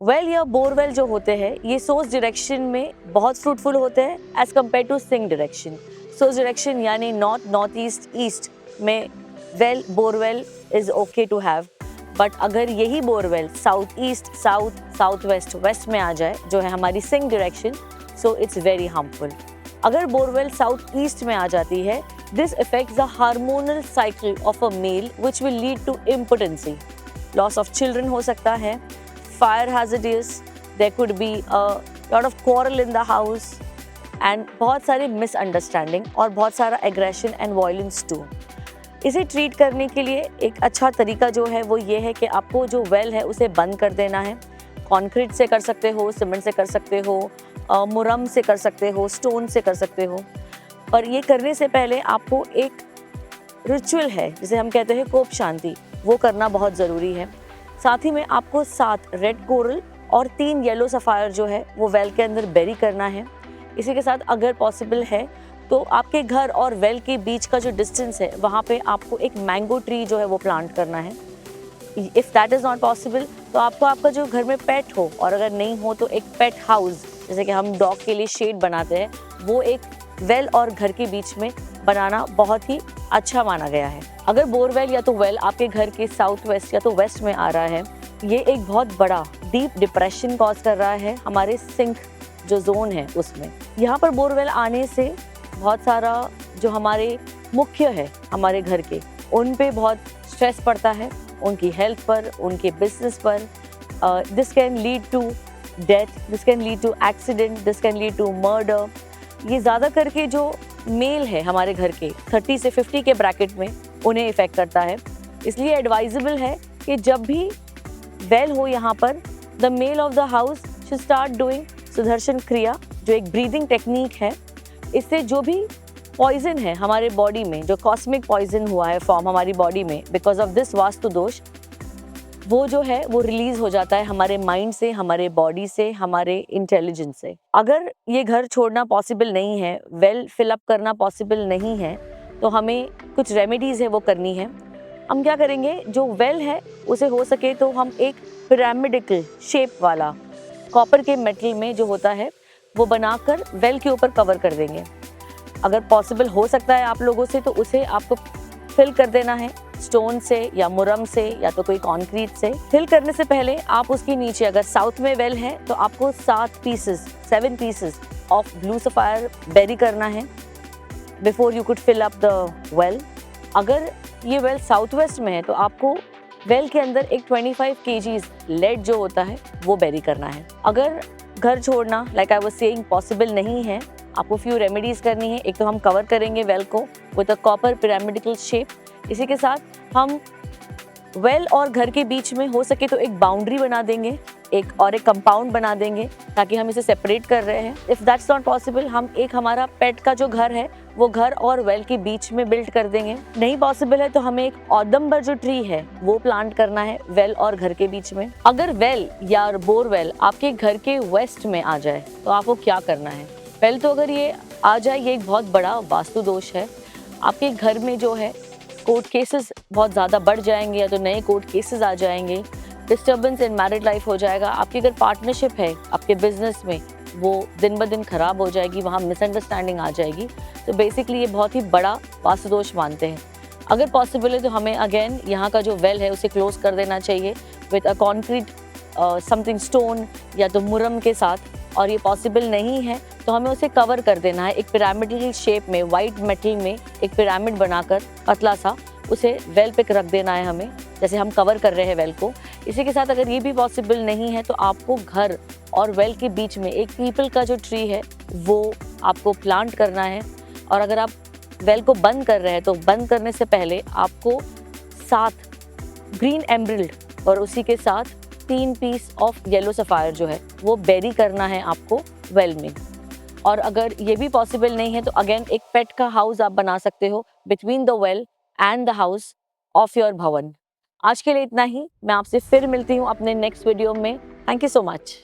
Well या borewell जो होते हैं ये सोर्स डायरेक्शन में बहुत फ्रूटफुल होते हैं as compare to sink direction. Source direction यानी नॉर्थ, नॉर्थ ईस्ट, ईस्ट में well borewell is okay to have, but अगर यही borewell south east, south, south west, west में आ जाए जो है हमारी sink direction, so it's very harmful. अगर बोरवेल साउथ ईस्ट में आ जाती है, this affects the hormonal cycle of a male which will lead to impotency, loss of children हो सकता है, fire hazardous, there could be a lot of quarrel in the house and बहुत सारे misunderstanding और बहुत सारा aggression and violence too। इसे treat करने के लिए एक अच्छा तरीका जो है वो ये है कि आपको जो वेल है उसे बंद कर देना है। कंक्रीट से कर सकते हो, सीमेंट से कर सकते हो, मुरम से कर सकते हो, स्टोन से कर सकते हो, पर ये करने से पहले आपको एक रिचुअल है जिसे हम कहते हैं कोप शांति, वो करना बहुत ज़रूरी है। साथ ही में आपको 7 रेड कोरल और 3 येलो सफ़ायर जो है वो वेल के अंदर बेरी करना है। इसी के साथ अगर पॉसिबल है तो आपके घर और वेल के बीच का जो डिस्टेंस है वहाँ पे आपको एक मैंगो ट्री जो है वो प्लांट करना है। If that is not possible तो आपको आपका जो घर में पेट हो, और अगर नहीं हो तो एक पेट हाउस जैसे कि हम डॉग के लिए शेड बनाते हैं, वो एक वेल और घर के बीच में बनाना बहुत ही अच्छा माना गया है। अगर बोरवेल या तो वेल आपके घर के साउथ वेस्ट या तो वेस्ट में आ रहा है, ये एक बहुत बड़ा डीप डिप्रेशन कॉज कर रहा है हमारे सिंक जो जोन है उसमें। यहाँ पर बोरवेल आने से बहुत सारा जो हमारे मुख्य है हमारे घर के, उन पे बहुत स्ट्रेस पड़ता है, उनकी हेल्थ पर, उनके बिजनेस पर। This can lead to death, this can lead to accident, this can lead to murder. ये ज़्यादा करके जो मेल है हमारे घर के 30 से 50 के ब्रैकेट में उन्हें इफ़ेक्ट करता है। इसलिए एडवाइजेबल है कि जब भी वेल हो यहाँ पर, the male of the house should start doing Sudarshan Kriya, जो एक ब्रीदिंग टेक्निक है। इससे जो भी पॉइजन है हमारे बॉडी में, जो कॉस्मिक पॉइजन हुआ है फॉर्म हमारी बॉडी में बिकॉज ऑफ दिस वास्तु दोष, वो जो है वो रिलीज हो जाता है हमारे माइंड से, हमारे बॉडी से, हमारे इंटेलिजेंस से। अगर ये घर छोड़ना पॉसिबल नहीं है, वेल फिलअप करना पॉसिबल नहीं है, तो हमें कुछ रेमेडीज़ है वो करनी है। हम क्या करेंगे, जो वेल है उसे हो सके तो हम एक पिरामिडिकल शेप वाला कॉपर के मेटल में जो होता है वो बनाकर वेल के ऊपर कवर कर देंगे। अगर पॉसिबल हो सकता है आप लोगों से तो उसे आपको फिल कर देना है स्टोन से या मुरम से या तो कोई कंक्रीट से। फिल करने से पहले आप उसके नीचे, अगर साउथ में वेल है तो आपको 7 pieces of blue sapphire bury करना है before you could fill up the well. अगर ये वेल साउथ वेस्ट में है तो आपको वेल के अंदर एक 25 kgs लेड जो होता है वो बेरी करना है। अगर घर छोड़ना like I was saying possible नहीं है, आपको फ्यू रेमेडीज करनी है। एक तो हम कवर करेंगे वेल को with a copper pyramidical shape. इसी के साथ हम वेल और घर के बीच में हो सके तो एक बाउंड्री बना देंगे, एक कंपाउंड बना देंगे ताकि हम इसे सेपरेट कर रहे हैं। इफ़ दैट्स नॉट पॉसिबल, हम एक हमारा पेट का जो घर है वो घर और वेल के बीच में बिल्ड कर देंगे। नहीं पॉसिबल है तो हमें एक औदम्बर जो ट्री है वो प्लांट करना है वेल और घर के बीच में। अगर वेल या बोरवेल आपके घर के वेस्ट में आ जाए तो आपको क्या करना है? पहले तो अगर ये आ जाए, ये एक बहुत बड़ा वास्तु दोष है। आपके घर में जो है कोर्ट केसेस बहुत ज़्यादा बढ़ जाएंगे या तो नए कोर्ट केसेस आ जाएंगे, डिस्टर्बेंस इन मैरिड लाइफ हो जाएगा। आपकी अगर पार्टनरशिप है आपके बिजनेस में वो दिन ब दिन खराब हो जाएगी, वहाँ मिसअंडरस्टैंडिंग आ जाएगी। तो बेसिकली ये बहुत ही बड़ा वास्तु दोष मानते हैं। अगर पॉसिबल है तो हमें अगेन यहाँ का जो वेल है उसे क्लोज कर देना चाहिए with a concrete something stone या तो मुरम के साथ, और ये पॉसिबल नहीं है तो हमें उसे कवर कर देना है एक पिरामिडल शेप में, वाइट मेटल में एक पिरामिड बनाकर पतला सा उसे वेल पे रख देना है हमें, जैसे हम कवर कर रहे हैं वेल को। इसी के साथ अगर ये भी पॉसिबल नहीं है तो आपको घर और वेल के बीच में एक पीपल का जो ट्री है वो आपको प्लांट करना है। और अगर आप वेल को बंद कर रहे हैं तो बंद करने से पहले आपको 7 ग्रीन एमरल्ड और उसी के साथ 3 पीस ऑफ येलो सफायर जो है वो बेरी करना है आपको वेल में। और अगर ये भी पॉसिबल नहीं है तो अगेन एक पेट का हाउस आप बना सकते हो between the well and the house of your भवन। आज के लिए इतना ही। मैं आपसे फिर मिलती हूँ अपने नेक्स्ट वीडियो में। Thank you so much.